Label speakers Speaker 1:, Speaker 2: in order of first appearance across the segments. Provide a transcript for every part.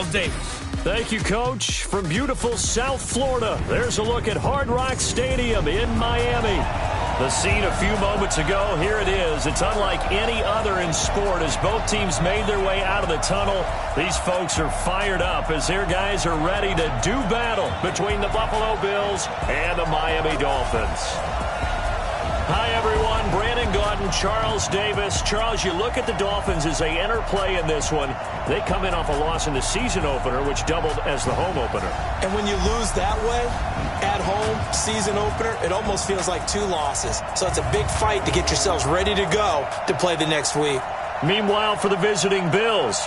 Speaker 1: Charles Davis.
Speaker 2: Thank you, Coach. From beautiful South Florida, there's a look at Hard Rock Stadium in Miami. The scene a few moments ago, here it is. It's unlike any other in sport as both teams made their way out of the tunnel. These folks are fired up as their guys are ready to do battle between the Buffalo Bills and the Miami Dolphins. Hi, everyone. Brandon Gaudin, Charles Davis. Charles, you look at the Dolphins as they enter play in this one. They come in off a loss in the season opener, which doubled as the home opener.
Speaker 3: And when you lose that way, at home, season opener, it almost feels like 2 losses. So it's a big fight to get yourselves ready to go to play the next week.
Speaker 2: Meanwhile, for the visiting Bills,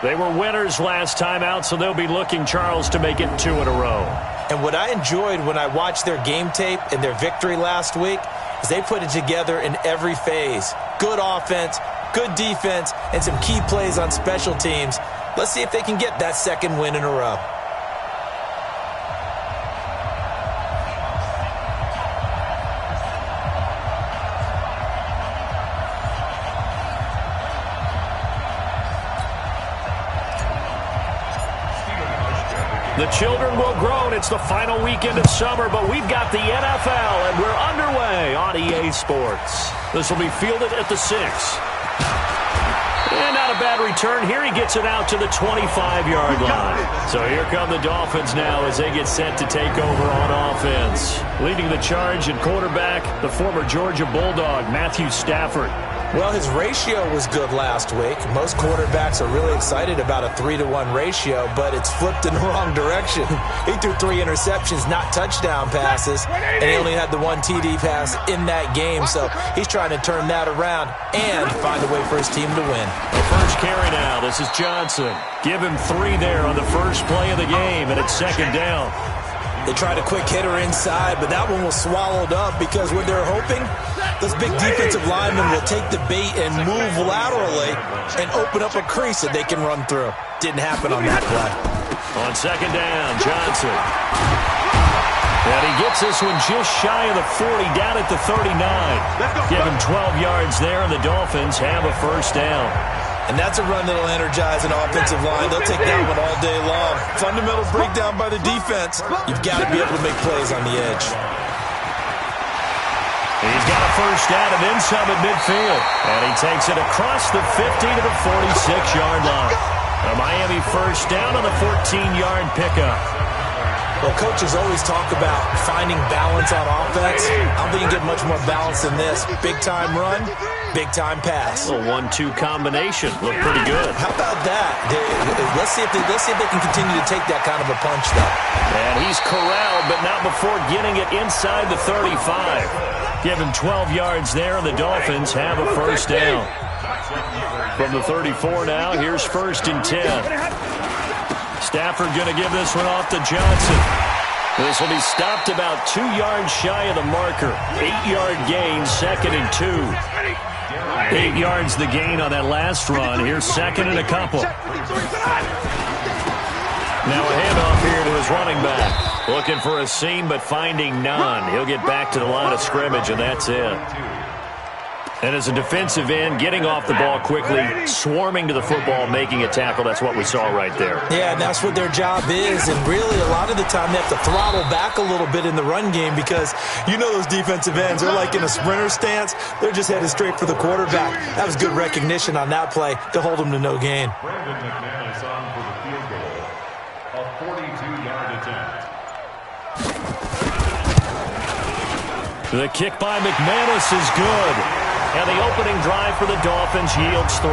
Speaker 2: they were winners last time out, so they'll be looking, Charles, to make it 2 in a row.
Speaker 3: And what I enjoyed when I watched their game tape and their victory last week is they put it together in every phase. Good offense, good defense, and some key plays on special teams. Let's see if they can get that 2nd win in a row.
Speaker 2: The children will grow, and it's the final weekend of summer, but we've got the NFL, and we're underway on EA Sports. This will be fielded at the 6. And not a bad return. Here he gets it out to the 25-yard line. So here come the Dolphins now as they get set to take over on offense. Leading the charge at quarterback, the former Georgia Bulldog, Matthew Stafford.
Speaker 3: Well, his ratio was good last week. Most quarterbacks are really excited about a 3-to-1 ratio, but it's flipped in the wrong direction. He threw 3 interceptions, not touchdown passes, and he only had the 1 TD pass in that game. So he's trying to turn that around and find a way for his team to win.
Speaker 2: The first carry now. This is Johnson. Give him 3 there on the first play of the game, and it's 2nd down.
Speaker 3: They tried a quick hitter inside, but that one was swallowed up because what they're hoping, those big defensive linemen will take the bait and move laterally and open up a crease that they can run through. Didn't happen on that play.
Speaker 2: On 2nd down, Johnson. And he gets this one just shy of the 40, down at the 39. Give him 12 yards there, and the Dolphins have a first down.
Speaker 3: And that's a run that'll energize an offensive line. They'll take that one all day long. Fundamental breakdown by the defense. You've got to be able to make plays on the edge.
Speaker 2: He's got a first down and then some at midfield. And he takes it across the 50 to the 46-yard line. A Miami first down on the 14-yard pickup.
Speaker 3: Well, coaches always talk about finding balance on offense. I don't think you get much more balance than this. Big-time run, big-time pass.
Speaker 2: A 1-2 combination. Looked pretty good.
Speaker 3: How about that? Let's see if they can continue to take that kind of a punch, though.
Speaker 2: And he's corralled, but not before getting it inside the 35. Give him 12 yards there, and the Dolphins have a first down. From the 34 now, here's 1st and 10. Stafford going to give this one off to Johnson. This will be stopped about 2 yards shy of the marker. 8-yard gain, 2nd and 2. 8 yards the gain on that last run. Here's 2nd and a couple. Now a handoff here to his running back. Looking for a seam, but finding none. He'll get back to the line of scrimmage, and that's it. And as a defensive end, getting off the ball quickly, swarming to the football, making a tackle, that's what we saw right there.
Speaker 3: Yeah, and that's what their job is. And really, a lot of the time, they have to throttle back a little bit in the run game because you know those defensive ends, they're like in a sprinter stance. They're just headed straight for the quarterback. That was good recognition on that play to hold them to no gain.
Speaker 4: Brandon McManus on for the field goal, a 42-yard attempt.
Speaker 2: The kick by McManus is good. And the opening drive for the Dolphins yields 3.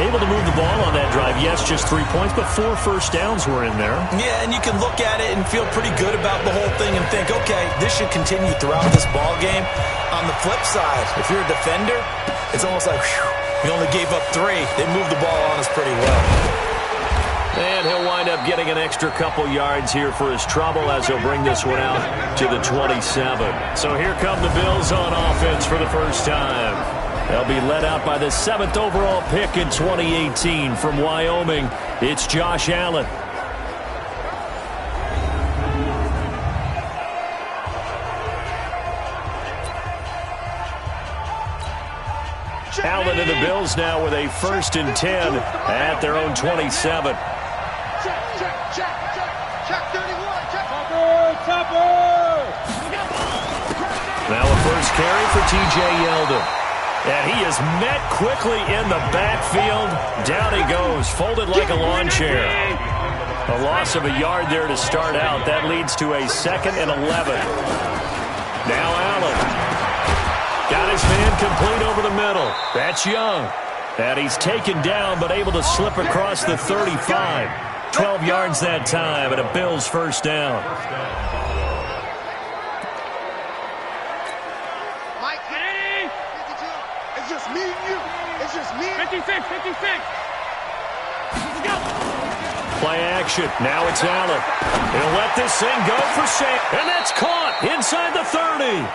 Speaker 2: Able to move the ball on that drive. Yes, just 3 points, but 4 first downs were in there.
Speaker 3: Yeah, and you can look at it and feel pretty good about the whole thing and think, okay, this should continue throughout this ball game. On the flip side, if you're a defender, it's almost like, whew, we only gave up 3. They moved the ball on us pretty well.
Speaker 2: And he'll wind up getting an extra couple yards here for his trouble as he'll bring this one out to the 27. So here come the Bills on offense for the first time. They'll be led out by the 7th overall pick in 2018 from Wyoming. It's Josh Allen. Allen and the Bills now with a 1st and 10 at their own 27. Now a first carry for T.J. Yeldon. And he is met quickly in the backfield. Down he goes, folded like a lawn chair. A loss of a yard there to start out. That leads to a 2nd and 11. Now Allen. Got his man complete over the middle. That's Young. And he's taken down but able to slip across the 35. 12 yards that time and a Bills first down.
Speaker 1: It's just me and you. It's just me. 56. Let's go.
Speaker 2: Play action. Now it's Allen. He'll let this thing go for Sam. And that's caught inside the 30.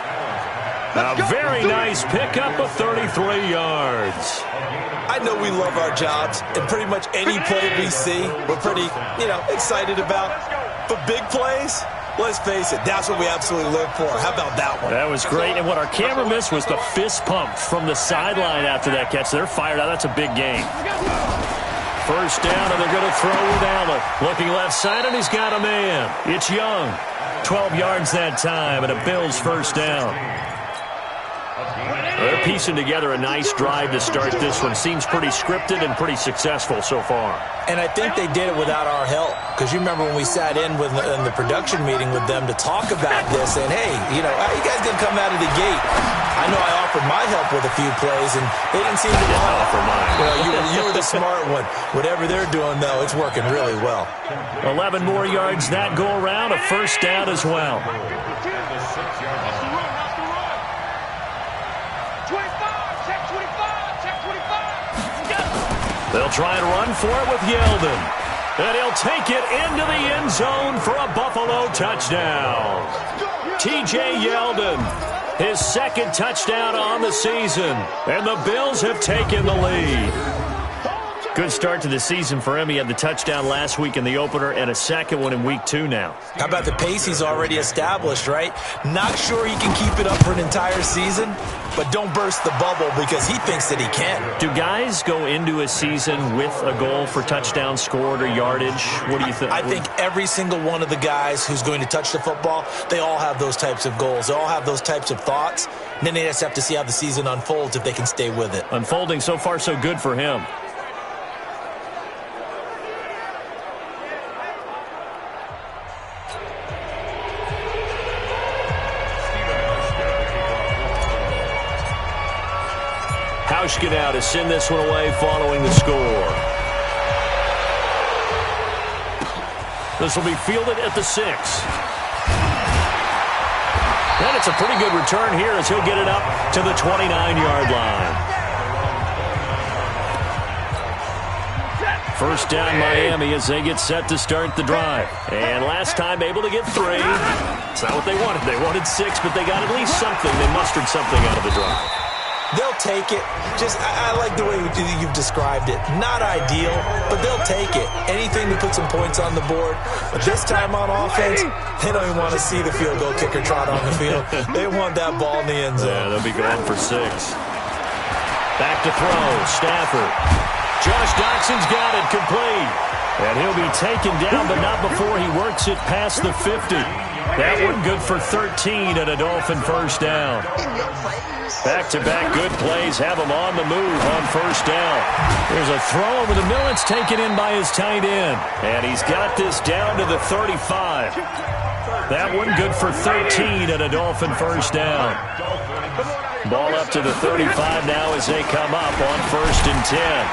Speaker 2: A very nice pickup of 33 yards.
Speaker 3: I know we love our jobs, and pretty much any play we see, we're pretty, excited about. But big plays, let's face it, that's what we absolutely live for. How about that one?
Speaker 2: That was great. And what our camera missed was the fist pump from the sideline after that catch. They're fired out. That's a big game. First down, and they're going to throw with Allen. Looking left side, and he's got a man. It's Young. 12 yards that time, and a Bills first down. They're piecing together a nice drive to start this one. Seems pretty scripted and pretty successful so far.
Speaker 3: And I think they did it without our help. Because you remember when we sat in the production meeting with them to talk about this, and hey, how you guys going to come out of the gate? I know I offered my help with a few plays, and they didn't seem to want
Speaker 2: offer mine.
Speaker 3: Well, you were the smart one. Whatever they're doing, though, it's working really well.
Speaker 2: 11 more yards that go around, a first down as well. They'll try and run for it with Yeldon. And he'll take it into the end zone for a Buffalo touchdown. T.J. Yeldon, his 2nd touchdown on the season. And the Bills have taken the lead. Good start to the season for him. He had the touchdown last week in the opener and a second one in week 2 now.
Speaker 3: How about the pace he's already established, right? Not sure he can keep it up for an entire season, but don't burst the bubble because he thinks that he can.
Speaker 2: Do guys go into a season with a goal for touchdown scored or yardage? What do you think?
Speaker 3: I think every single one of the guys who's going to touch the football, they all have those types of goals. They all have those types of thoughts. And then they just have to see how the season unfolds if they can stay with it.
Speaker 2: Unfolding so far so good for him. Hauschka now to send this one away following the score. This will be fielded at the 6. And it's a pretty good return here as he'll get it up to the 29-yard line. First down Miami as they get set to start the drive. And last time able to get 3. It's not what they wanted. They wanted 6, but they got at least something. They mustered something out of the drive.
Speaker 3: They'll take it. I like the way you've described it. Not ideal, but they'll take it. Anything to put some points on the board. But this time on offense, they don't even want to see the field goal kicker trot on the field. They want that ball in the end zone.
Speaker 2: Yeah, they'll be going for 6. Back to throw. Stafford. Josh Doxson's got it complete. And he'll be taken down, but not before he works it past the 50. That one good for 13 and a Dolphin first down. Back-to-back good plays have him on the move on first down. There's a throw over the middle. It's taken in by his tight end. And he's got this down to the 35. That one good for 13 and a Dolphin first down. Ball up to the 35 now as they come up on 1st and 10.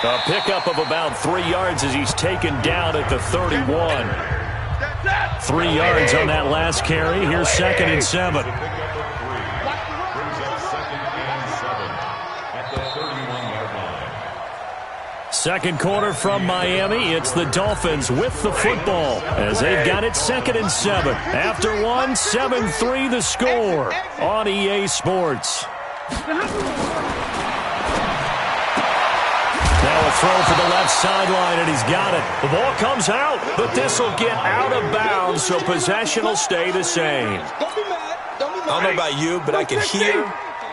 Speaker 2: A pickup of about 3 yards as he's taken down at the 31. 3 yards on that last carry. Here's 2nd and 7. Second quarter from Miami. It's the Dolphins with the football as they've got it 2nd and 7. After 7-3 the score on EA Sports. Now a throw for the left sideline, and he's got it. The ball comes out, but this will get out of bounds, so possession will stay the same.
Speaker 3: I don't know about you, but I can hear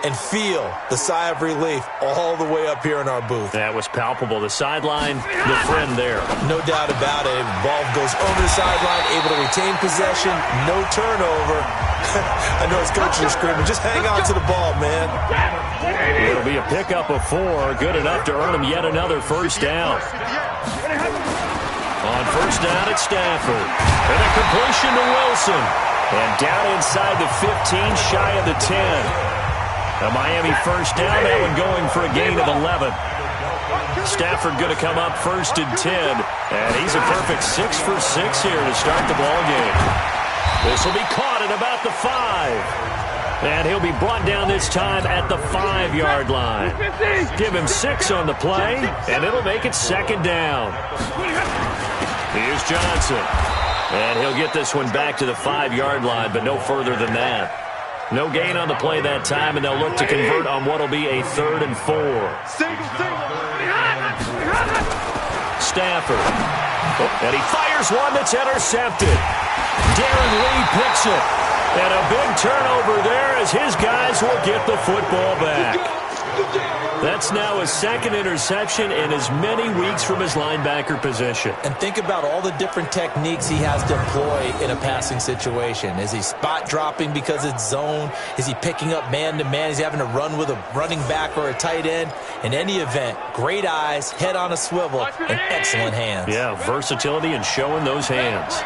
Speaker 3: and feel the sigh of relief all the way up here in our booth.
Speaker 2: That was palpable. The sideline, the friend there.
Speaker 3: No doubt about it. Ball goes over the sideline, able to retain possession, no turnover. I know his coaches are screaming, just hang on to the ball, man.
Speaker 2: It'll be a pickup of 4, good enough to earn him yet another first down. On first down, it's Stafford. And a completion to Wilson. And down inside the 15, shy of the 10. A Miami first down, that one going for a gain of 11. Stafford going to come up first and 10. And he's a perfect 6 for 6 here to start the ball game. This will be caught at about the 5. And he'll be brought down this time at the 5-yard line. Give him 6 on the play, and it'll make it second down. Here's Johnson. And he'll get this one back to the 5-yard line, but no further than that. No gain on the play that time, and they'll look to convert on what will be a 3rd and 4. Stafford. And he fires one that's intercepted. Darren Lee picks it. And a big turnover there as his guys will get the football back. That's now his 2nd interception in as many weeks from his linebacker position.
Speaker 3: And think about all the different techniques he has to employ in a passing situation. Is he spot dropping because it's zone? Is he picking up man-to-man? Is he having to run with a running back or a tight end? In any event, great eyes, head on a swivel, and excellent hands.
Speaker 2: Yeah, versatility and showing those hands.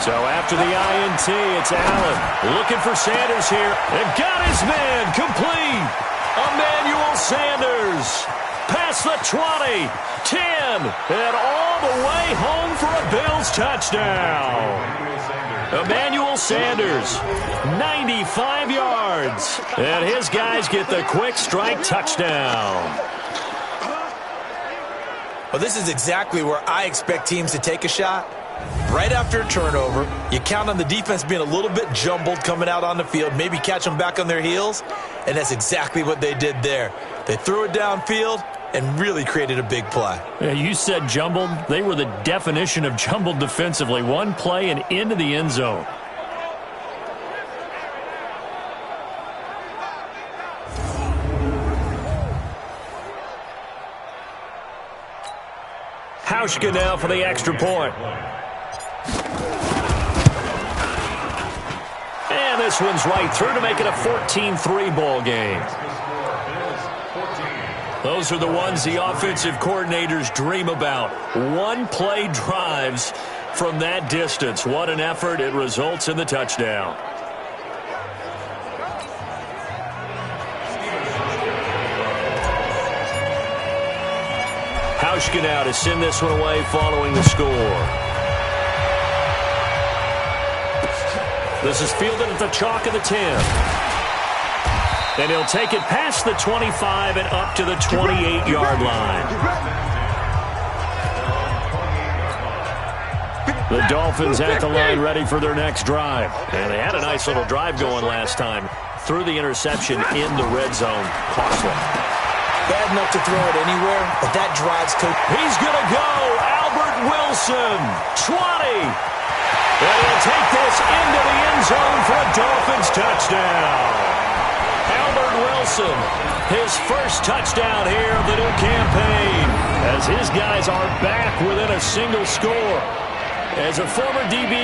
Speaker 2: So after the INT, it's Allen looking for Sanders here. And got his man complete. Emmanuel Sanders past the 20, 10, and all the way home for a Bills touchdown. Emmanuel Sanders, 95 yards. And his guys get the quick strike touchdown.
Speaker 3: Well, this is exactly where I expect teams to take a shot. Right after a turnover, you count on the defense being a little bit jumbled coming out on the field, maybe catch them back on their heels, and that's exactly what they did there. They threw it downfield and really created a big play.
Speaker 2: Yeah, you said jumbled. They were the definition of jumbled defensively. One play and into the end zone. Hauschka now for the extra point. And this one's right through to make it a 14-3 ball game. Those are the ones the offensive coordinators dream about. One-play drives from that distance. What an effort. It results in the touchdown. Hauschka now to send this one away following the score. This is fielded at the chalk of the 10. And he'll take it past the 25 and up to the 28-yard line. The Dolphins at the line ready for their next drive. And they had a nice little drive going last time. Threw the interception in the red zone. Costly.
Speaker 3: Bad enough to throw it anywhere, but that drives coach.
Speaker 2: He's going to go. Albert Wilson, 20. And he'll take this into the end zone for a Dolphins touchdown. Albert Wilson, his first touchdown here of the new campaign, as his guys are back within a single score. As a former DB,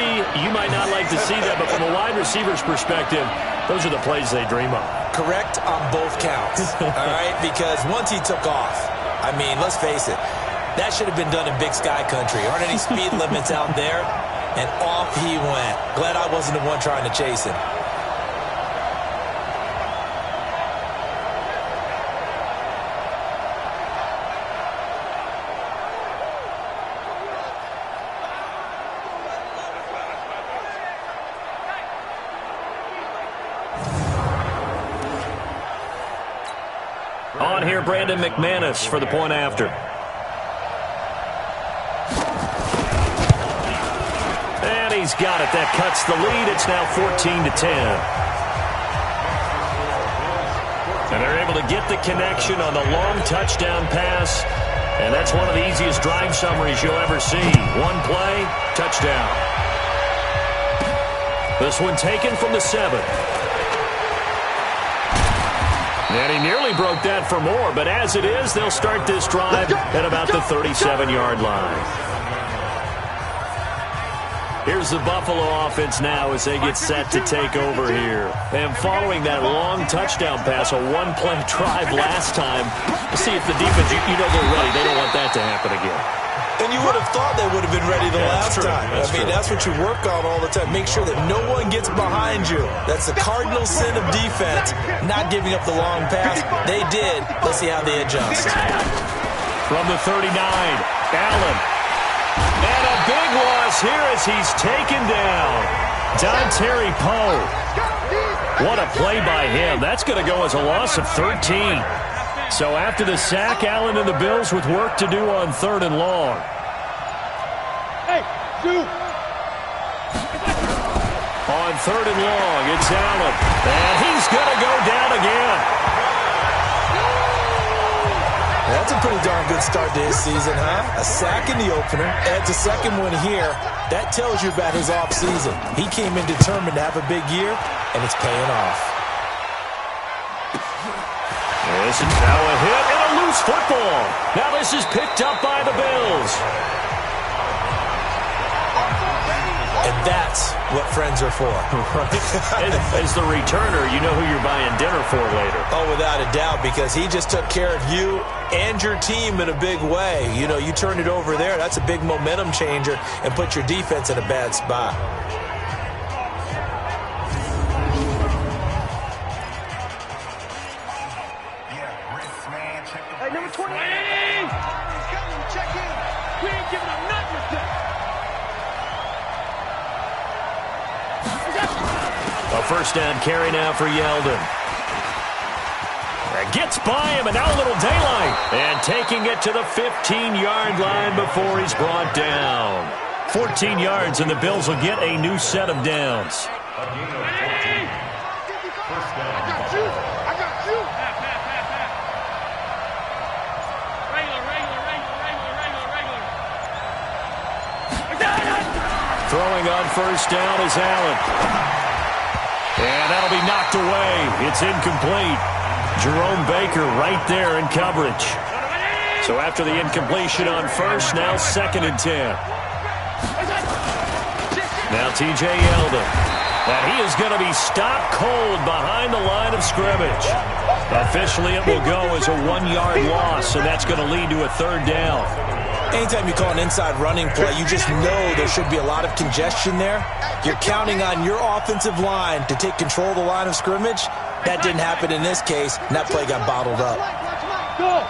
Speaker 2: you might not like to see that, but from a wide receiver's perspective, those are the plays they dream of.
Speaker 3: Correct on both counts, all right? Because once he took off, I mean, let's face it, that should have been done in Big Sky Country. Aren't any speed limits out there? And off he went. Glad I wasn't the one trying to chase him.
Speaker 2: On here, Brandon McManus for the point after. And he's got it. That cuts the lead. It's now 14-10. And they're able to get the connection on the long touchdown pass. And that's one of the easiest drive summaries you'll ever see. One play, touchdown. This one taken from the 7. And he nearly broke that for more, but as it is, they'll start this drive at about the 37-yard line. Here's the Buffalo offense now as they get set to take over here. And following that long touchdown pass, a one-play drive last time, let's see if the defense, you know they're ready. They don't want that to happen again.
Speaker 3: And you would have thought they would have been ready the last time. That's what you work on all the time. Make sure that no one gets behind you. That's the cardinal sin of defense, not giving up the long pass. They did. Let's see how they adjust.
Speaker 2: From the 39, Allen. And a big loss here as he's taken down. Dontari Poe. What a play by him. That's going to go as a loss of 13. So after the sack, Allen and the Bills with work to do on 3rd and long.
Speaker 1: Hey, shoot.
Speaker 2: On 3rd and long, it's Allen. And he's going to go down again.
Speaker 3: That's a pretty darn good start to his season, huh? A sack in the opener, adds a second one here. That tells you about his offseason. He came in determined to have a big year, and it's paying off.
Speaker 2: This is now a hit and a loose football. Now this is picked up by the Bills.
Speaker 3: And that's what friends are for.
Speaker 2: As the returner, you know who you're buying dinner for later.
Speaker 3: Oh, without a doubt, because he just took care of you and your team in a big way. You know, you turn it over there, that's a big momentum changer and put your defense in a bad spot.
Speaker 1: Hey, number 28. Check in. We ain't giving him nothing with that.
Speaker 2: A first down carry now for Yeldon. Gets by him, and now a little daylight. And taking it to the 15-yard line before he's brought down. 14 yards, and the Bills will get a new set of downs.
Speaker 1: I got you.
Speaker 2: Throwing on first down is Allen. And that'll be knocked away. It's incomplete. Jerome Baker right there in coverage. So after the incompletion on first, now 2nd and 10. Now T.J. Yeldon. And he is going to be stopped cold behind the line of scrimmage. Officially, it will go as a 1-yard loss, and that's going to lead to a 3rd down.
Speaker 3: Anytime you call an inside running play, you just know there should be a lot of congestion there. You're counting on your offensive line to take control of the line of scrimmage. That didn't happen in this case, and that play got bottled up.
Speaker 1: Go.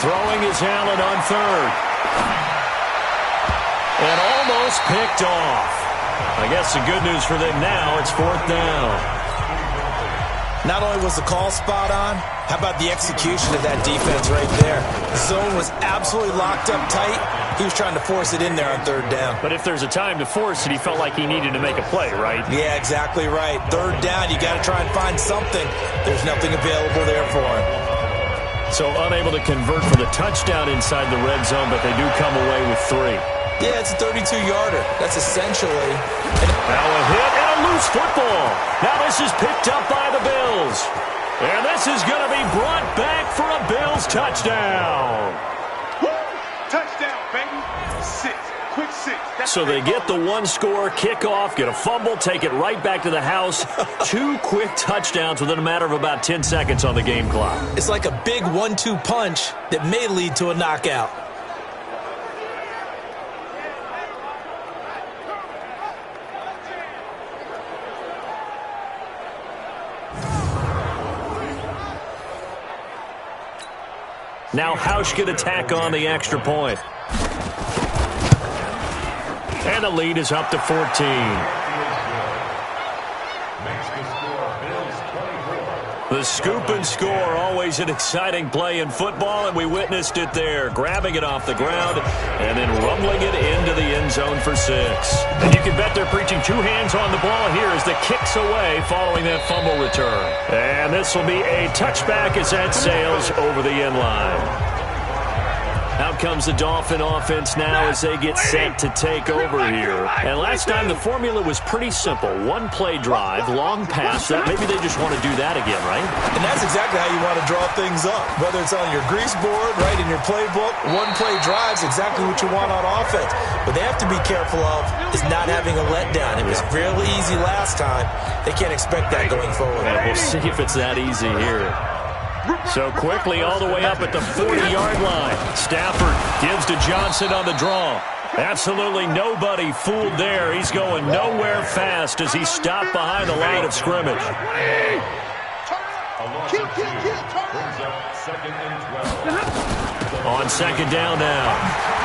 Speaker 2: Throwing is Allen on 3rd. And almost picked off. I guess the good news for them now, it's 4th down.
Speaker 3: Not only was the call spot on, how about the execution of that defense right there? The zone was absolutely locked up tight. He was trying to force it in there on 3rd down.
Speaker 2: But if there's a time to force it, he felt like he needed to make a play, right?
Speaker 3: Yeah, exactly right. 3rd down, you got to try and find something. There's nothing available there for him.
Speaker 2: So unable to convert for the touchdown inside the red zone, but they do come away with 3.
Speaker 3: Yeah, it's a 32-yarder. That's essentially...
Speaker 2: Now a hit and a loose football. Now this is picked up by the Bills. And this is going to be brought back for a Bills touchdown.
Speaker 1: Touchdown, baby. 6. Quick 6.
Speaker 2: So they get the 1-score kickoff, get a fumble, take it right back to the house. 2 quick touchdowns within a matter of about 10 seconds on the game clock.
Speaker 3: It's like a big 1-2 punch that may lead to a knockout.
Speaker 2: Now Hausch can attack on the extra point. And the lead is up to 14. The scoop and score, always an exciting play in football, and we witnessed it there. Grabbing it off the ground and then rumbling it into the end zone for 6. And you can bet they're preaching 2 hands on the ball here as the kick's away following that fumble return. And this will be a touchback as that sails over the end line. Out comes the Dolphin offense now as they get set to take over here. And last time the formula was pretty simple. One play drive, long pass. Maybe they just want to do that again, right?
Speaker 3: And that's exactly how you want to draw things up. Whether it's on your grease board, right, in your playbook, one play drive is exactly what you want on offense. What they have to be careful of is not having a letdown. It was really easy last time. They can't expect that going forward.
Speaker 2: And we'll see if it's that easy here. So quickly all the way up at the 40-yard line. Stafford gives to Johnson on the draw. Absolutely nobody fooled there. He's going nowhere fast as he's stopped behind the line of scrimmage. On second down now,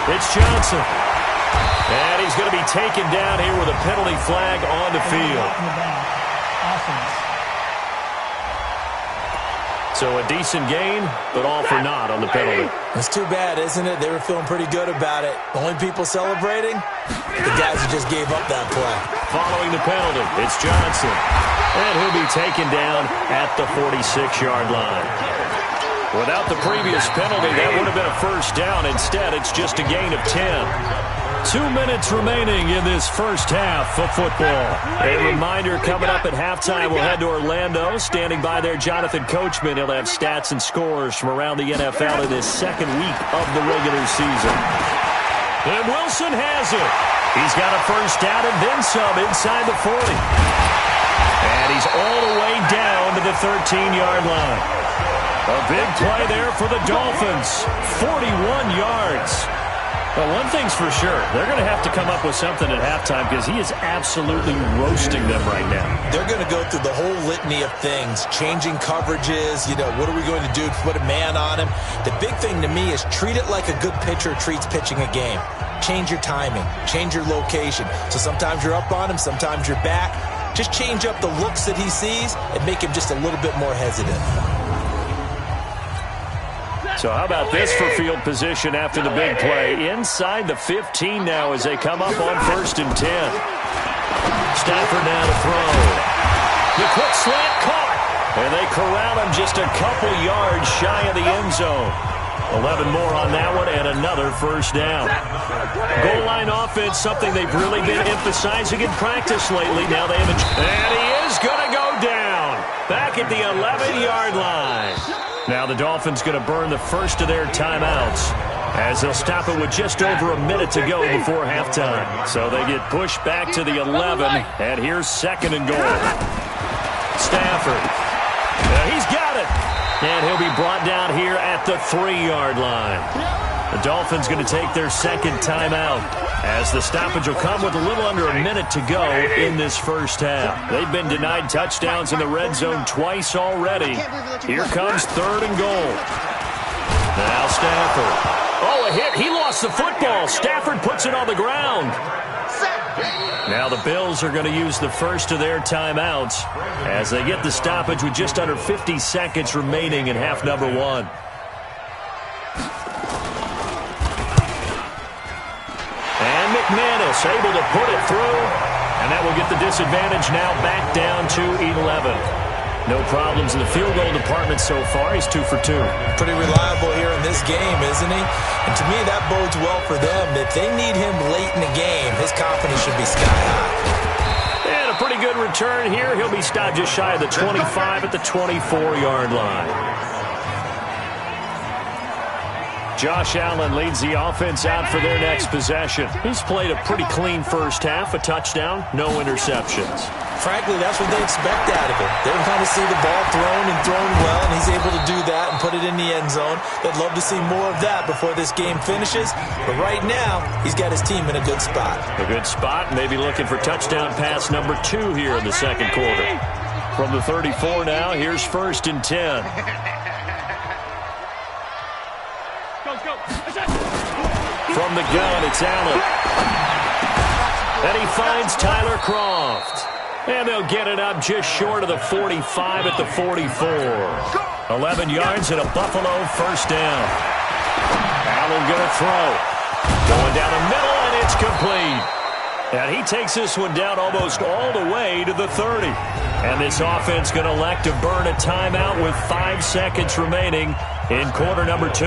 Speaker 2: it's Johnson. And he's going to be taken down here with a penalty flag on the field. So a decent gain, but all for naught on the penalty.
Speaker 3: It's too bad, isn't it? They were feeling pretty good about it. Only people celebrating? The guys who just gave up that play.
Speaker 2: Following the penalty, it's Johnson. And he'll be taken down at the 46-yard line. Without the previous penalty, that would have been a first down. Instead, it's just a gain of 10. 2 minutes remaining in this first half of football. A reminder, coming up at halftime, we'll head to Orlando. Standing by there, Jonathan Coachman. He'll have stats and scores from around the NFL in this second week of the regular season. And Wilson has it. He's got a first down and then some inside the 40. And he's all the way down to the 13-yard line. A big play there for the Dolphins. 41 yards. Well, one thing's for sure. They're going to have to come up with something at halftime because he is absolutely roasting them right now.
Speaker 3: They're going to go through the whole litany of things, changing coverages, what are we going to do to put a man on him? The big thing to me is treat it like a good pitcher treats pitching a game. Change your timing, change your location. So sometimes you're up on him, sometimes you're back. Just change up the looks that he sees and make him just a little bit more hesitant.
Speaker 2: So how about this for field position after the big play? Inside the 15 now as they come up on 1st and 10. Stafford now to throw. The quick slant caught. And they corral him just a couple yards shy of the end zone. 11 more on that one and another first down. Goal line offense, something they've really been emphasizing in practice lately. Now they have and he is going to go down. Back at the 11-yard line. Now the Dolphins going to burn the first of their timeouts as they'll stop it with just over a minute to go before halftime. So they get pushed back to the 11, and here's 2nd and goal. Stafford. He's got it. And he'll be brought down here at the 3-yard line. The Dolphins going to take their second timeout as the stoppage will come with a little under a minute to go in this first half. They've been denied touchdowns in the red zone twice already. Here comes 3rd and goal. Now Stafford. Oh, a hit. He lost the football. Stafford puts it on the ground. Now the Bills are going to use the first of their timeouts as they get the stoppage with just under 50 seconds remaining in half number 1. And McManus able to put it through, and that will get the disadvantage now back down to 11. No problems in the field goal department so far. He's 2 for 2.
Speaker 3: Pretty reliable here in this game, isn't he? And to me, that bodes well for them. If they need him late in the game, his confidence should be sky high.
Speaker 2: And a pretty good return here. He'll be stopped just shy of the 25 at the 24-yard line. Josh Allen leads the offense out for their next possession. He's played a pretty clean first half, a touchdown, no interceptions.
Speaker 3: Frankly, that's what they expect out of him. They want to see the ball thrown and thrown well, and he's able to do that and put it in the end zone. They'd love to see more of that before this game finishes. But right now, he's got his team in a good spot.
Speaker 2: A good spot, maybe looking for touchdown pass number 2 here in the second quarter. From the 34 now, here's 1st and 10. From the gun, it's Allen. And he finds Tyler Kroft. And they'll get it up just short of the 45 at the 44. 11 yards and a Buffalo first down. Allen going to throw. Going down the middle, and it's complete. And he takes this one down almost all the way to the 30. And this offense going to elect to burn a timeout with 5 seconds remaining in quarter number 2.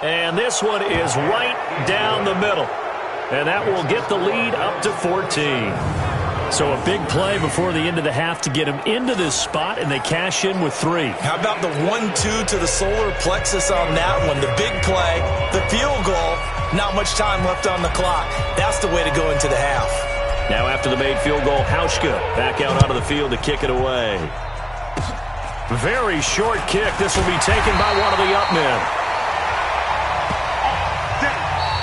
Speaker 2: And this one is right down the middle. And that will get the lead up to 14. So a big play before the end of the half to get him into this spot, and they cash in with 3.
Speaker 3: How about the 1-2 to the solar plexus on that one? The big play, the field goal, not much time left on the clock. That's the way to go into the half.
Speaker 2: Now after the made field goal, Hauschka back out onto the field to kick it away. Very short kick. This will be taken by one of the up men.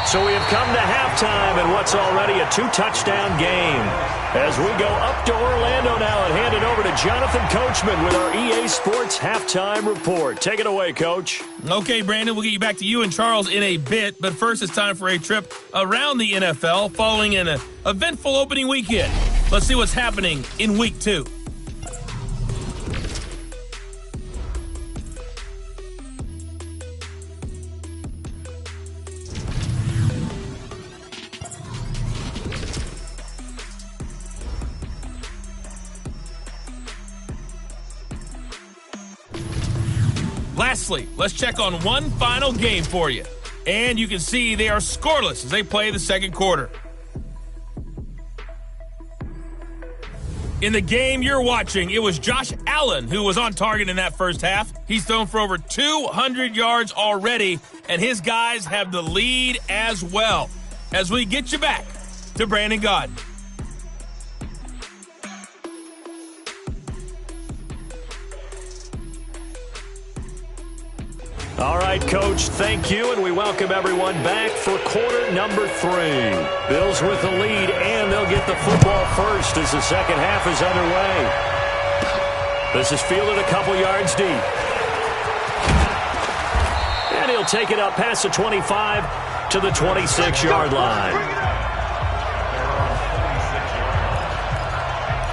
Speaker 2: So we have come to halftime in what's already a 2-touchdown game. As we go up to Orlando now and hand it over to Jonathan Coachman with our EA Sports Halftime Report. Take it away, Coach.
Speaker 5: Okay, Brandon, we'll get you back to you and Charles in a bit. But first, it's time for a trip around the NFL following an eventful opening weekend. Let's see what's happening in Week 2. Lastly, let's check on one final game for you. And you can see they are scoreless as they play the second quarter. In the game you're watching, it was Josh Allen who was on target in that first half. He's thrown for over 200 yards already, and his guys have the lead as well. As we get you back to Brandon Gaudin.
Speaker 2: All right, Coach, thank you, and we welcome everyone back for quarter number 3. Bills with the lead, and they'll get the football first as the second half is underway. This is fielded a couple yards deep. And he'll take it up past the 25 to the 26-yard line.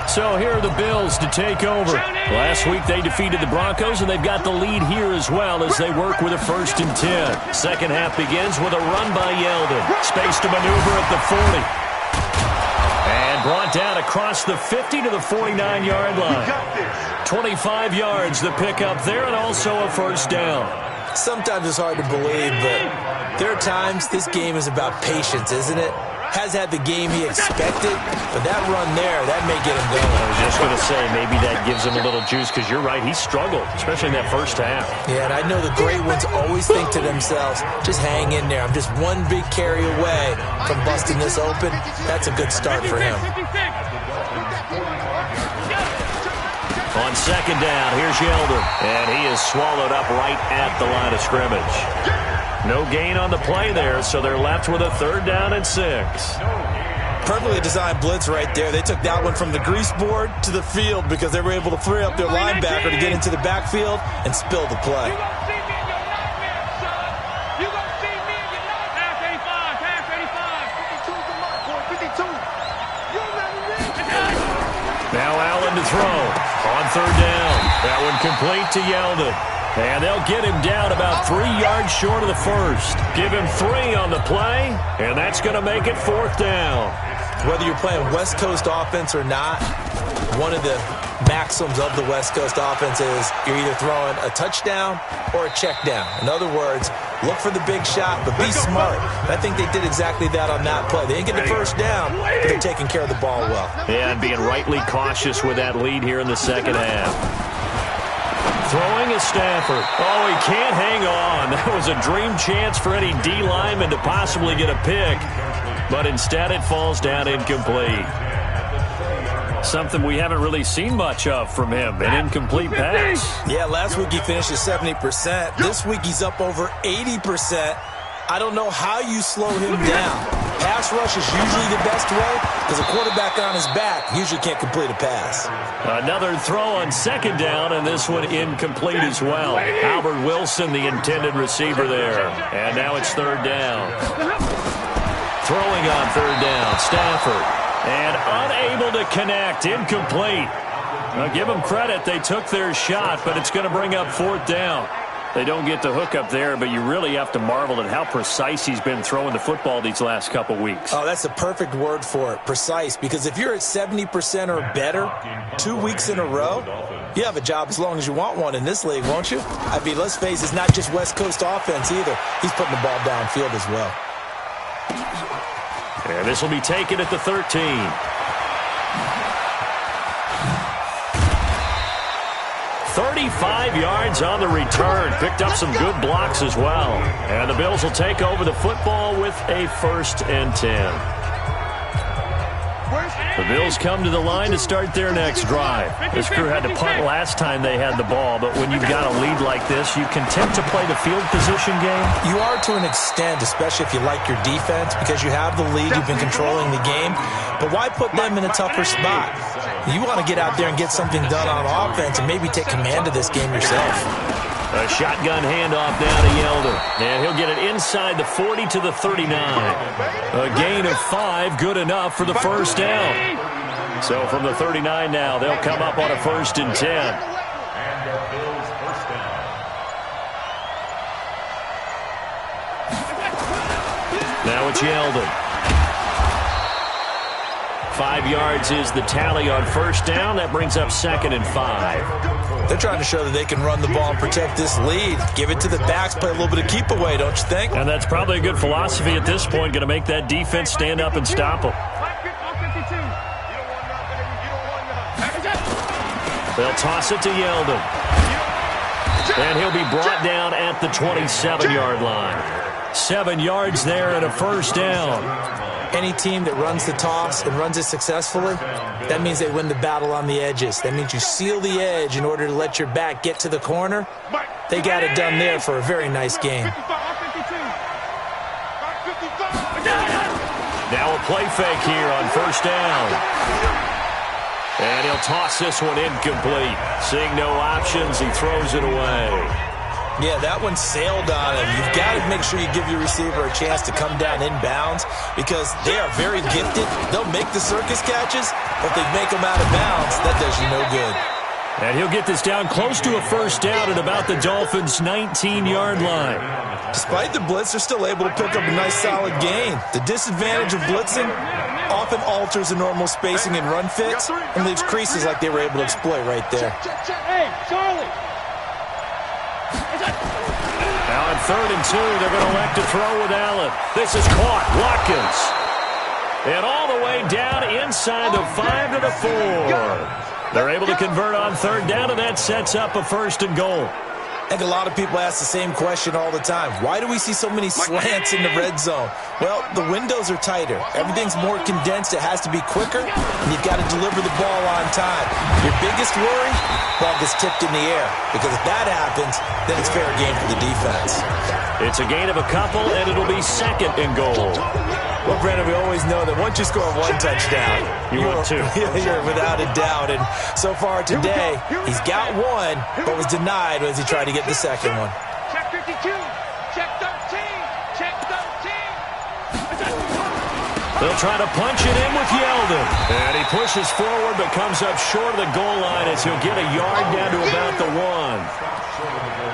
Speaker 2: So here are the Bills to take over. Last week they defeated the Broncos, and they've got the lead here as well as they work with a 1st and 10. Second half begins with a run by Yeldon. Space to maneuver at the 40. And brought down across the 50 to the 49-yard line. 25 yards the pickup there, and also a 1st down.
Speaker 3: Sometimes it's hard to believe, but there are times this game is about patience, isn't it? Has had the game he expected, but that run there, that may get him going.
Speaker 2: I was just going to say, maybe that gives him a little juice, because you're right, he struggled, especially in that first half.
Speaker 3: Yeah, and I know the great ones always think to themselves, just hang in there. I'm just one big carry away from busting this open. That's a good start for him.
Speaker 2: On second down, here's Yeldon, and he is swallowed up right at the line of scrimmage. No gain on the play there, so they're left with a 3rd down and 6.
Speaker 3: Perfectly designed blitz right there. They took that one from the grease board to the field because they were able to free up their linebacker to get into the backfield and spill the play.
Speaker 2: Now Allen to throw on 3rd down. That one complete to Yeldon. And they'll get him down about 3 yards short of the 1st. Give him 3 on the play, and that's going to make it 4th down.
Speaker 3: Whether you're playing West Coast offense or not, one of the maxims of the West Coast offense is you're either throwing a touchdown or a check down. In other words, look for the big shot, but be smart. I think they did exactly that on that play. They didn't get the 1st down, but they're taking care of the ball well.
Speaker 2: Yeah, and being rightly cautious with that lead here in the second half. Throwing is Stafford. Oh, he can't hang on. That was a dream chance for any D lineman to possibly get a pick, but instead it falls down incomplete. Something we haven't really seen much of from him, an incomplete pass.
Speaker 3: Yeah, last week he finished at 70%. This week he's up over 80%. I don't know how you slow him down. Pass rush is usually the best way because a quarterback on his back usually can't complete a pass.
Speaker 2: Another throw on second down, and this one incomplete as well. Albert Wilson, the intended receiver there. And now it's 3rd down. Throwing on 3rd down, Stafford. And unable to connect, incomplete. Now give them credit, they took their shot, but it's going to bring up 4th down. They don't get the hook up there, but you really have to marvel at how precise he's been throwing the football these last couple weeks.
Speaker 3: Oh, that's the perfect word for it, precise, because if you're at 70% or better 2 weeks in a row, you have a job as long as you want one in this league, won't you? I mean, let's face it, it's not just West Coast offense either. He's putting the ball downfield as well.
Speaker 2: And this will be taken at the 13. 35 yards on the return. Picked up some good blocks as well. And the Bills will take over the football with a 1st and 10. The Bills come to the line to start their next drive. This crew had to punt last time they had the ball, but when you've got a lead like this, you can tend to play the field position game.
Speaker 3: You are to an extent, especially if you like your defense, because you have the lead, you've been controlling the game. But why put them in a tougher spot? You want to get out there and get something done on offense and maybe take command of this game yourself.
Speaker 2: A shotgun handoff down to Yeldon. And he'll get it inside the 40 to the 39. A gain of 5, good enough for the first down. So from the 39 now, they'll come up on a 1st and 10.
Speaker 4: And the Bills' first down.
Speaker 2: Now it's Yeldon. 5 yards is the tally on first down. That brings up 2nd and 5.
Speaker 3: They're trying to show that they can run the ball and protect this lead. Give it to the backs, play a little bit of keep away, don't you think?
Speaker 2: And that's probably a good philosophy at this point, going to make that defense stand up and stop them. They'll toss it to Yeldon. And he'll be brought down at the 27-yard line. 7 yards there and a first down.
Speaker 3: Any team that runs the toss and runs it successfully, that means they win the battle on the edges. That means you seal the edge in order to let your back get to the corner. They got it done there for a very nice game.
Speaker 2: Now a play fake here on first down. And he'll toss this one incomplete. Seeing no options, he throws it away.
Speaker 3: Yeah, that one sailed on him. You've got to make sure you give your receiver a chance to come down inbounds because they are very gifted. They'll make the circus catches, but if they make them out of bounds, that does you no good.
Speaker 2: And he'll get this down close to a first down at about the Dolphins' 19-yard line.
Speaker 3: Despite the blitz, they're still able to pick up a nice solid gain. The disadvantage of blitzing often alters the normal spacing and run fits and leaves creases like they were able to exploit right there.
Speaker 1: Hey, Charlie!
Speaker 2: Now on 3rd and 2, they're going to elect to throw with Allen. This is caught. Watkins. And all the way down inside the 5 to the 4. They're able to convert on 3rd down, and that sets up a 1st and goal.
Speaker 3: I think a lot of people ask the same question all the time. Why do we see so many slants in the red zone? Well, the windows are tighter. Everything's more condensed. It has to be quicker, and you've got to deliver the ball on time. Your biggest worry? Ball gets tipped in the air, because if that happens, then it's fair game for the defense.
Speaker 2: It's a gain of a couple, and it'll be 2nd and goal.
Speaker 3: Well, Brandon, we always know that once you score one touchdown,
Speaker 2: you're
Speaker 3: without a doubt. And so far today, he's got one, but was denied as he tried to get the second one.
Speaker 1: Check 52. Check 13. Check 13.
Speaker 2: They'll try to punch it in with Yeldon. And he pushes forward but comes up short of the goal line as he'll get a yard down to about the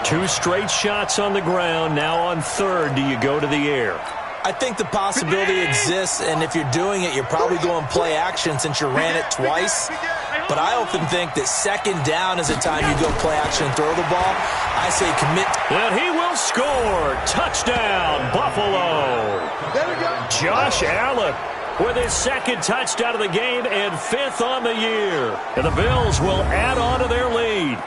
Speaker 2: 1. 2 straight shots on the ground. Now on 3rd, do you go to the air?
Speaker 3: I think the possibility exists, and if you're doing it, you're probably going play action since you ran it twice. But I often think that 2nd down is the time you go play action and throw the ball. I say commit.
Speaker 2: And he will score. Touchdown, Buffalo.
Speaker 1: There we go.
Speaker 2: Josh Allen with his 2nd touchdown of the game and 5th on the year. And the Bills will add on to their lead.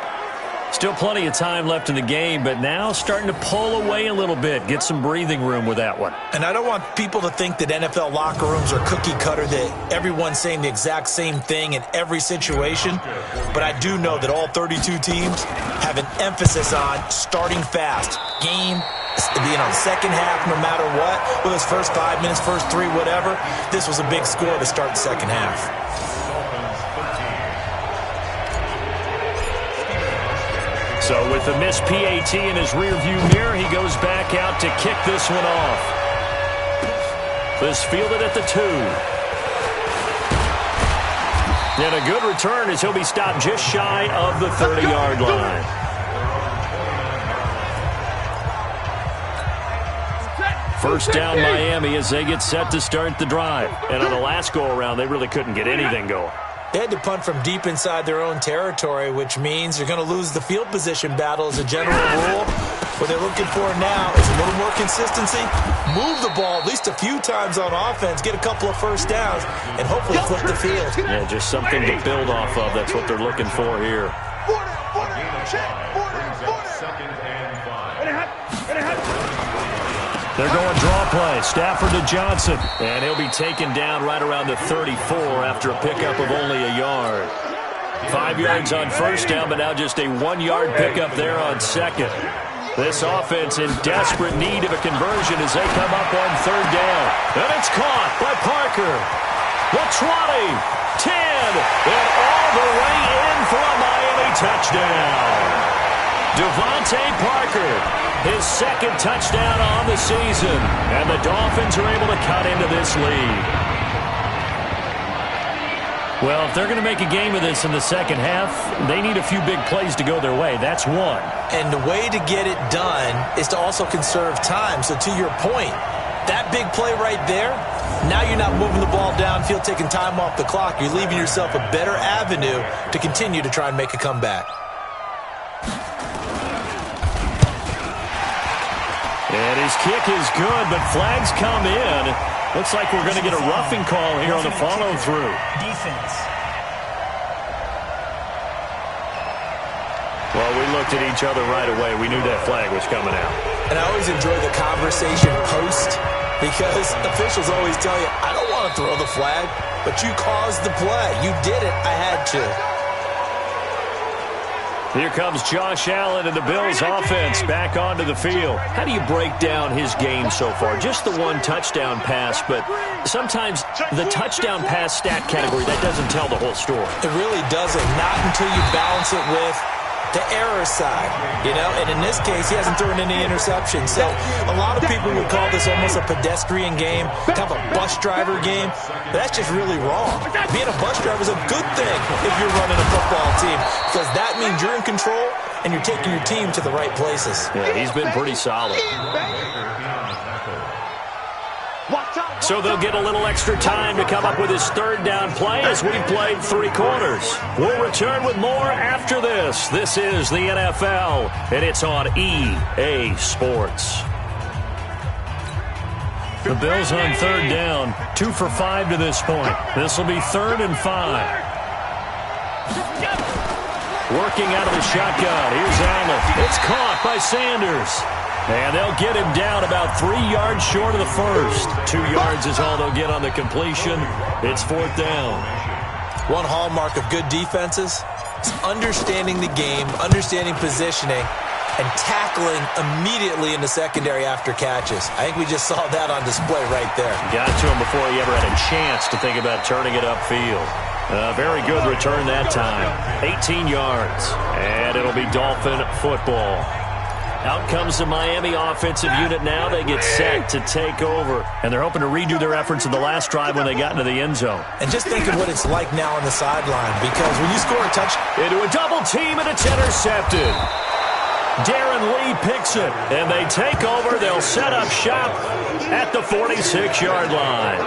Speaker 2: Still plenty of time left in the game, but now starting to pull away a little bit. Get some breathing room with that one.
Speaker 3: And I don't want people to think that NFL locker rooms are cookie cutter, that everyone's saying the exact same thing in every situation. But I do know that all 32 teams have an emphasis on starting fast. Game, being on the second half no matter what. Whether it's first 5 minutes, first 3, whatever. This was a big score to start the second half.
Speaker 2: So with the missed PAT in his rearview mirror, he goes back out to kick this one off. This fielded at the 2. And a good return as he'll be stopped just shy of the 30-yard line. First down Miami as they get set to start the drive. And on the last go-around, they really couldn't get anything going.
Speaker 3: They had to punt from deep inside their own territory, which means you're going to lose the field position battle as a general rule. What they're looking for now is a little more consistency, move the ball at least a few times on offense, get a couple of first downs, and hopefully flip the field.
Speaker 2: Yeah, just something to build off of. That's what they're looking for here. They're going draw play. Stafford to Johnson. And he'll be taken down right around the 34 after a pickup of only a yard. 5 yards on first down, but now just a 1-yard pickup there on second. This offense in desperate need of a conversion as they come up on third down. And it's caught by Parker. The 20, 10, and all the way in for a Miami touchdown. Devontae Parker, his second touchdown on the season. And the Dolphins are able to cut into this lead. Well, if they're going to make a game of this in the second half, they need a few big plays to go their way. That's one.
Speaker 3: And the way to get it done is to also conserve time. So to your point, that big play right there, now you're not moving the ball downfield, taking time off the clock. You're leaving yourself a better avenue to continue to try and make a comeback.
Speaker 2: And his kick is good, but flags come in. Looks like we're going to get a roughing call here on the follow-through.
Speaker 6: Defense.
Speaker 2: Well, we looked at each other right away. We knew that flag was coming out.
Speaker 3: And I always enjoy the conversation post because officials always tell you, I don't want to throw the flag, but you caused the play. You did it. I had to.
Speaker 2: Here comes Josh Allen and the Bills offense back onto the field. How do you break down his game so far? Just the one touchdown pass, but sometimes the touchdown pass stat category, that doesn't tell the whole story.
Speaker 3: It really doesn't. Not until you balance it with the error side, you know, and in this case, he hasn't thrown any interceptions. So a lot of people would call this almost a pedestrian game, kind of a bus driver game. But that's just really wrong. Being a bus driver is a good thing if you're running a football team because that means you're in control and you're taking your team to the right places.
Speaker 2: Yeah, he's been pretty solid. So they'll get a little extra time to come up with his third down play as we've played 3 quarters. We'll return with more after this. This is the NFL, and it's on EA Sports. The Bills on third down, 2 for 5 to this point. This will be 3rd and 5. Working out of the shotgun. Here's Allen. It's caught by Sanders. And they'll get him down about 3 yards short of the first. 2 yards is all they'll get on the completion. It's 4th down.
Speaker 3: One hallmark of good defenses is understanding the game, understanding positioning, and tackling immediately in the secondary after catches. I think we just saw that on display right there.
Speaker 2: Got to him before he ever had a chance to think about turning it upfield. Very good return that time. 18 yards. And it'll be Dolphin football. Out comes the Miami offensive unit now. They get set to take over. And they're hoping to redo their efforts in the last drive when they got into the end zone.
Speaker 3: And just think of what it's like now on the sideline. Because when you score a touchdown
Speaker 2: into a double team, and it's intercepted. Darren Lee picks it. And they take over. They'll set up shop at the 46-yard line.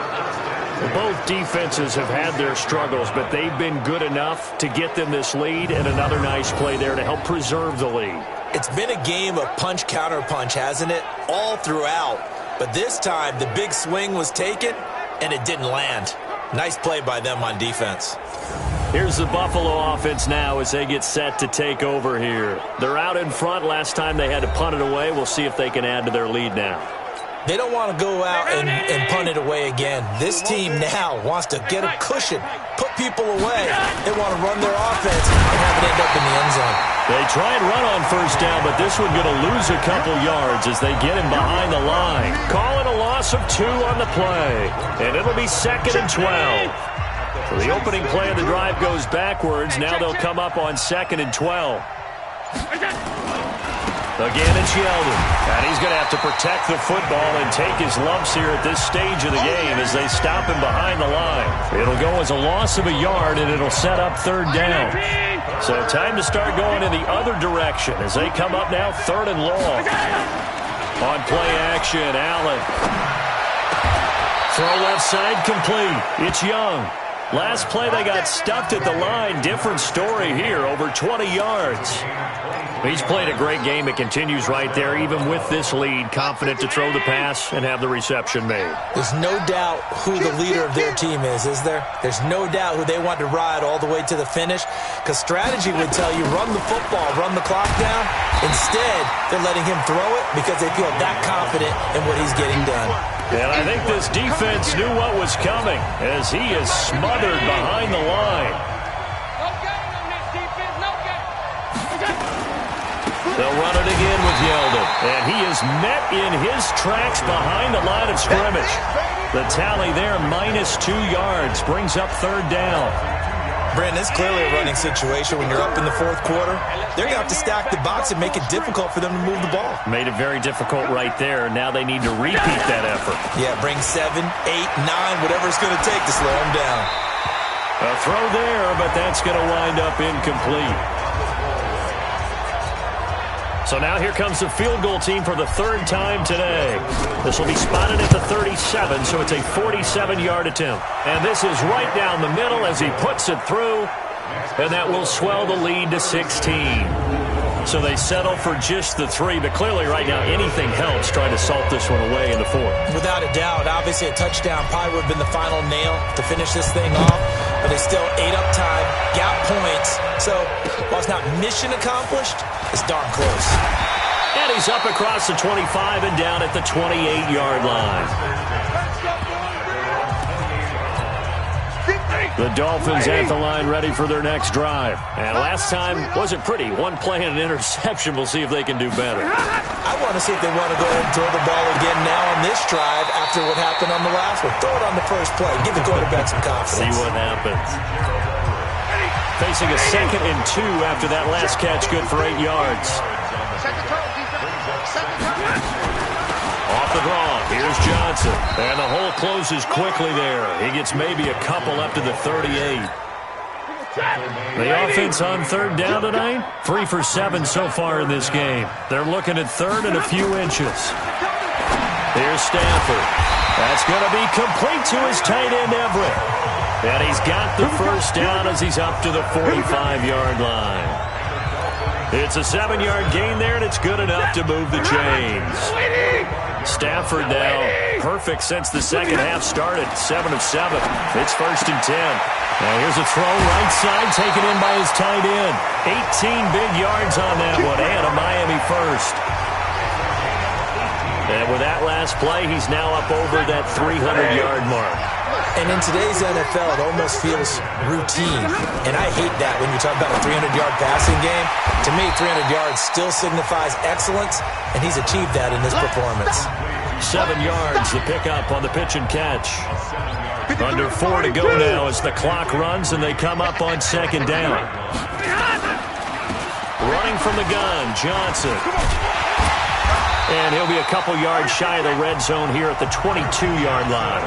Speaker 2: Both defenses have had their struggles, but they've been good enough to get them this lead, and another nice play there to help preserve the lead.
Speaker 3: It's been a game of punch-counter-punch, hasn't it? All throughout. But this time, the big swing was taken, and it didn't land. Nice play by them on defense.
Speaker 2: Here's the Buffalo offense now as they get set to take over here. They're out in front. Last time they had to punt it away. We'll see if they can add to their lead now.
Speaker 3: They don't want to go out and punt it away again. This team now wants to get a cushion, put people away. They want to run their offense and have it end up in the end zone.
Speaker 2: They try and run on first down, but this one going to lose a couple yards as they get him behind the line. Calling a loss of 2 on the play, and it'll be 2nd and 12. So the opening play of the drive goes backwards. Now they'll come up on 2nd and 12. Again, it's Yeldon. And he's going to have to protect the football and take his lumps here at this stage of the game as they stop him behind the line. It'll go as a loss of a yard, and it'll set up 3rd down. So time to start going in the other direction as they come up now 3rd and long. On play action, Allen. Throw left side complete. It's Young. Last play they got stuffed at the line. Different story here, over 20 yards. He's played a great game. It continues right there, even with this lead. Confident to throw the pass and have the reception made.
Speaker 3: There's no doubt who the leader of their team is there? There's no doubt who they want to ride all the way to the finish, because strategy would tell you run the football, run the clock down. Instead, they're letting him throw it because they feel that confident in what he's getting done.
Speaker 2: And I think this defense knew what was coming as he is smothered behind the line. They'll run it again with Yeldon. And he is met in his tracks behind the line of scrimmage. The tally there, -2 yards, brings up 3rd down.
Speaker 3: Brandon, it's clearly a running situation when you're up in the 4th quarter. They're going to have to stack the box and make it difficult for them to move the ball.
Speaker 2: Made it very difficult right there. Now they need to repeat that effort.
Speaker 3: Yeah, bring 7, 8, 9, whatever it's going to take to slow them down.
Speaker 2: A throw there, but that's going to wind up incomplete. So now here comes the field goal team for the 3rd time today. This will be spotted at the 37, so it's a 47-yard attempt. And this is right down the middle as he puts it through, and that will swell the lead to 16. So they settle for just the 3, but clearly right now anything helps trying to salt this one away in the 4th.
Speaker 3: Without a doubt, obviously a touchdown probably would have been the final nail to finish this thing off, but they still ate up time, got points. So while it's not mission accomplished, it's darn close.
Speaker 2: And he's up across the 25 and down at the 28-yard line. The Dolphins at the line ready for their next drive. And last time wasn't pretty. One play and an interception. We'll see if they can do better.
Speaker 3: I want to see if they want to go ahead and throw the ball again now on this drive after what happened on the last one. Throw it on the first play. Give the quarterback some confidence.
Speaker 2: See what happens. Facing a 2nd and 2 after that last catch, good for 8 yards. Off the draw, here's Johnson. And the hole closes quickly there. He gets maybe a couple up to the 38. The offense on 3rd down tonight, 3 for 7 so far in this game. They're looking at 3rd and a few inches. Here's Stafford. That's going to be complete to his tight end, Everett. And he's got the 1st down as he's up to the 45-yard line. It's a 7-yard gain there, and it's good enough to move the chains. Stafford now perfect since the second half started. 7 of 7. It's 1st and 10. Now here's a throw right side taken in by his tight end. 18 big yards on that one, and a Miami 1st. And with that last play, he's now up over that 300-yard mark.
Speaker 3: And in today's NFL, it almost feels routine. And I hate that when you talk about a 300-yard passing game. To me, 300 yards still signifies excellence, and he's achieved that in this performance.
Speaker 2: 7 yards, the pickup on the pitch and catch. Under 4 to go now as the clock runs, and they come up on 2nd down. Running from the gun, Johnson. And he'll be a couple yards shy of the red zone here at the 22-yard line.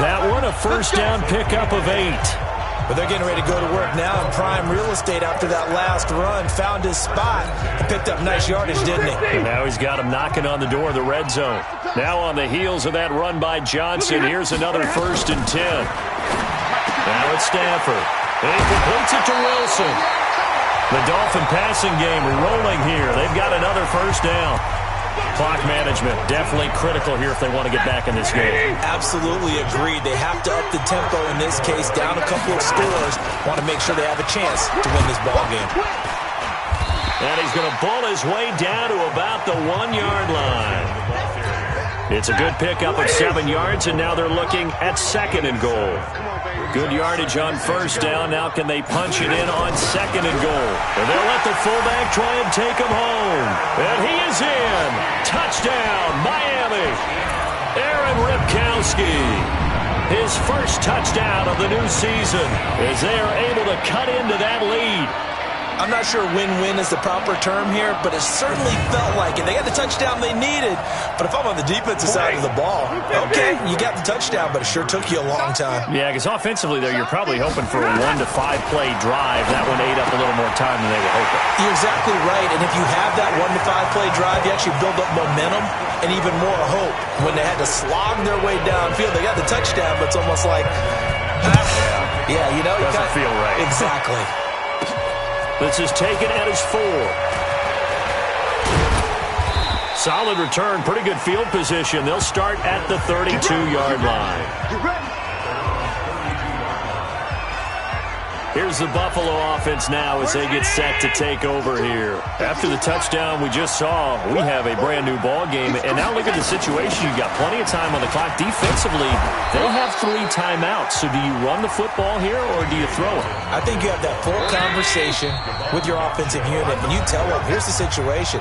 Speaker 2: That one, a 1st down pickup of 8.
Speaker 3: But they're getting ready to go to work now in prime real estate after that last run. Found his spot and picked up nice yardage, didn't he?
Speaker 2: And now he's got him knocking on the door of the red zone. Now on the heels of that run by Johnson, here's another 1st and 10. Now it's Stafford. And he completes it to Wilson. The Dolphin passing game rolling here. They've got another 1st down. Clock management definitely critical here if they want to get back in this game.
Speaker 3: Absolutely agreed. They have to up the tempo in this case, down a couple of scores. Want to make sure they have a chance to win this ball game.
Speaker 2: And he's going to bull his way down to about the 1-yard line. It's a good pickup of 7 yards, and now they're looking at 2nd and goal. Good yardage on 1st down. Now can they punch it in on 2nd and goal? And they'll let the fullback try and take him home. And he is in. Touchdown, Miami. Aaron Ripkowski. His 1st touchdown of the new season as they are able to cut into that lead.
Speaker 3: I'm not sure win-win is the proper term here, but it certainly felt like it. They got the touchdown they needed, but if I'm on the defensive side of the ball, okay, you got the touchdown, but it sure took you a long time.
Speaker 2: Yeah, because offensively there, you're probably hoping for a 1 to 5 play drive. That one ate up a little more time than they were hoping.
Speaker 3: You're exactly right, and if you have that 1 to 5 play drive, you actually build up momentum and even more hope. When they had to slog their way downfield, they got the touchdown, but it's almost like, yeah, you know,
Speaker 2: doesn't feel right.
Speaker 3: Exactly.
Speaker 2: This is taken at his 4. Solid return, pretty good field position. They'll start at the 32-yard line. Here's the Buffalo offense now as they get set to take over here. After the touchdown we just saw, we have a brand-new ball game. And now look at the situation. You've got plenty of time on the clock. Defensively, they have 3 timeouts. So do you run the football here or do you throw it?
Speaker 3: I think you have that full conversation with your offensive unit, and you tell them, here's the situation.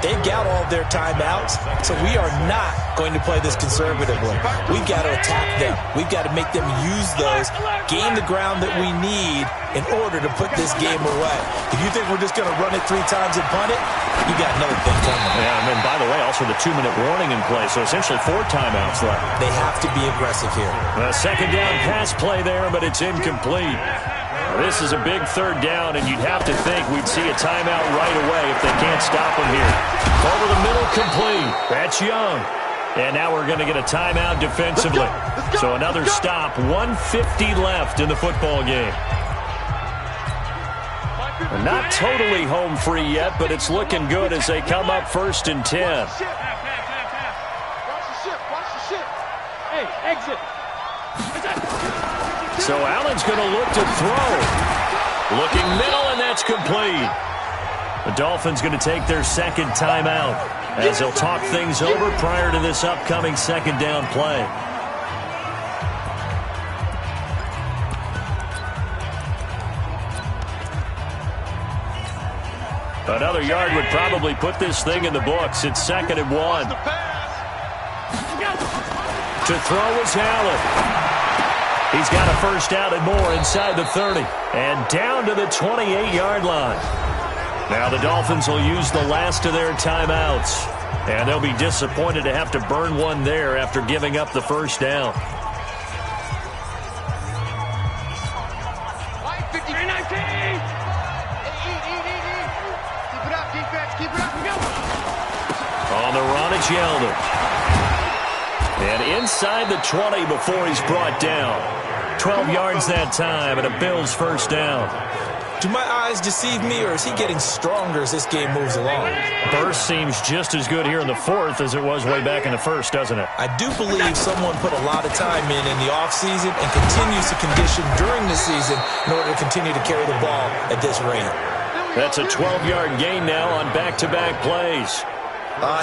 Speaker 3: They've got all their timeouts, so we are not going to play this conservatively. We've got to attack them. We've got to make them use those, gain the ground that we need in order to put this game away. If you think we're just going to run it 3 times and punt it, you got another thing coming.
Speaker 2: Yeah, and then, by the way, also the 2-minute warning in play, so essentially 4 timeouts left.
Speaker 3: They have to be aggressive here.
Speaker 2: A second down pass play there, but it's incomplete. This is a big 3rd down, and you'd have to think we'd see a timeout right away if they can't stop him here. Over the middle, complete. That's Young. And now we're going to get a timeout defensively. So another stop, 1:50 left in the football game. Not totally home free yet, but it's looking good as they come up 1st and 10.
Speaker 1: Watch the ship. Hey, exit.
Speaker 2: So Allen's going to look to throw. Looking middle, and that's complete. The Dolphins going to take their 2nd timeout as they'll talk things over prior to this upcoming 2nd down play. Another yard would probably put this thing in the books. It's 2nd and 1. To throw is Allen. He's got a 1st down and more inside the 30. And down to the 28-yard line. Now the Dolphins will use the last of their timeouts. And they'll be disappointed to have to burn one there after giving up the 1st down. On the run, it's Yeldon. And inside the 20 before he's brought down. 12 yards that time, and a Bills 1st down.
Speaker 3: Do my eyes deceive me, or is he getting stronger as this game moves along?
Speaker 2: Burst seems just as good here in the 4th as it was way back in the 1st, doesn't it?
Speaker 3: I do believe someone put a lot of time in the offseason and continues to condition during the season in order to continue to carry the ball at this rate.
Speaker 2: That's a 12-yard gain now on back-to-back plays.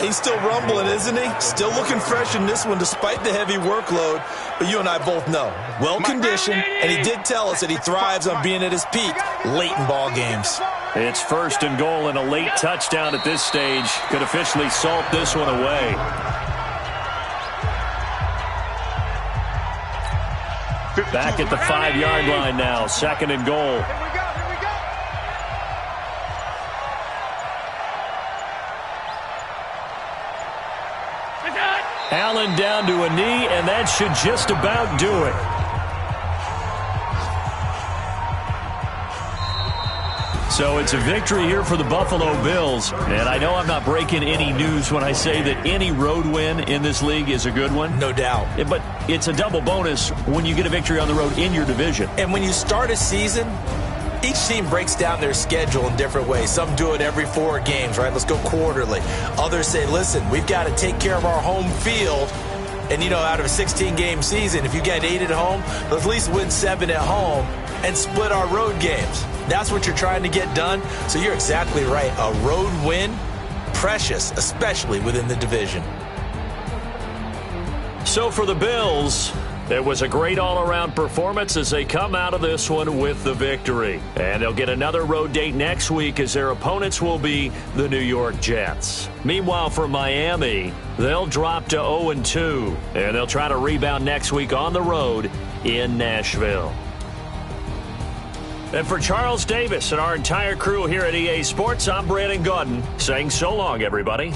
Speaker 3: He's still rumbling, isn't he? Still looking fresh in this one despite the heavy workload. But you and I both know, well-conditioned, and he did tell us that he thrives on being at his peak late in ball games.
Speaker 2: It's 1st and goal, and a late touchdown at this stage could officially salt this one away. Back at the 5-yard line now, 2nd and goal. Allen down to a knee, and that should just about do it. So it's a victory here for the Buffalo Bills. And I know I'm not breaking any news when I say that any road win in this league is a good one.
Speaker 3: No doubt.
Speaker 2: But it's a double bonus when you get a victory on the road in your division.
Speaker 3: And when you start a season, each team breaks down their schedule in different ways. Some do it every 4 games, right? Let's go quarterly. Others say, listen, we've got to take care of our home field. And, you know, out of a 16-game season, if you get 8 at home, let's at least win 7 at home and split our road games. That's what you're trying to get done. So you're exactly right. A road win, precious, especially within the division.
Speaker 2: So for the Bills, it was a great all-around performance as they come out of this one with the victory. And they'll get another road date next week as their opponents will be the New York Jets. Meanwhile, for Miami, they'll drop to 0-2, and they'll try to rebound next week on the road in Nashville. And for Charles Davis and our entire crew here at EA Sports, I'm Brandon Gaudin saying so long, everybody.